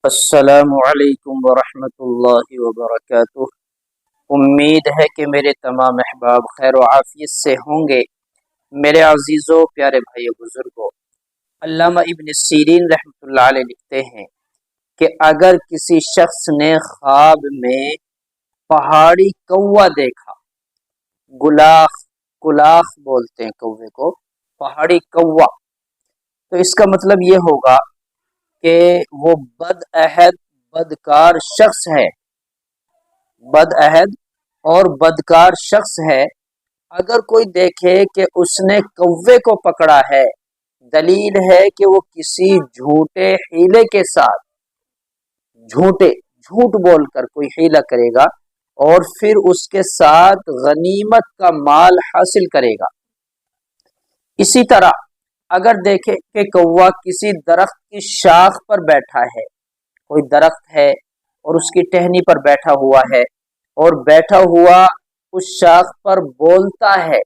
السلام علیکم ورحمۃ اللہ وبرکاتہ۔ امید ہے کہ میرے تمام احباب خیر و عافیت سے ہوں گے۔ میرے عزیزوں، پیارے بھائی بزرگوں، علامہ ابن سیرین رحمۃ اللہ علیہ لکھتے ہیں کہ اگر کسی شخص نے خواب میں پہاڑی کوا دیکھا، گلاخ کلاخ بولتے ہیں کوے کو، پہاڑی کوا، تو اس کا مطلب یہ ہوگا کہ وہ بد عہد بدکار شخص ہے، بد عہد اور بدکار شخص ہے۔ اگر کوئی دیکھے کہ اس نے کوے کو پکڑا ہے، دلیل ہے کہ وہ کسی جھوٹے حیلے کے ساتھ جھوٹ بول کر کوئی حیلہ کرے گا اور پھر اس کے ساتھ غنیمت کا مال حاصل کرے گا۔ اسی طرح اگر دیکھے کہ کوا کسی درخت کی شاخ پر بیٹھا ہے، کوئی درخت ہے اور اس کی ٹہنی پر بیٹھا ہوا ہے اور بیٹھا ہوا اس شاخ پر بولتا ہے،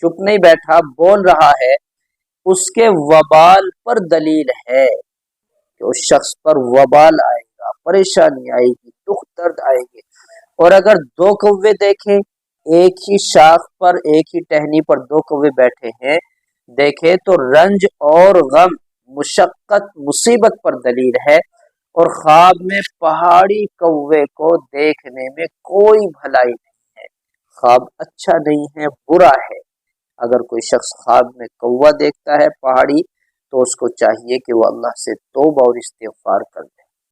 چپ نہیں بیٹھا، بول رہا ہے، اس کے وبال پر دلیل ہے کہ اس شخص پر وبال آئے گا، پریشانی آئے گی، دکھ درد آئے گی۔ اور اگر دو کوے دیکھے، ایک ہی شاخ پر ایک ہی ٹہنی پر دو کوے بیٹھے ہیں، دیکھے تو رنج اور غم، مشقت مصیبت پر دلیل ہے۔ اور خواب میں پہاڑی کوے کو دیکھنے میں کوئی بھلائی نہیں ہے، خواب اچھا نہیں ہے، برا ہے۔ اگر کوئی شخص خواب میں کوا دیکھتا ہے پہاڑی، تو اس کو چاہیے کہ وہ اللہ سے توبہ اور استغفار کر دے۔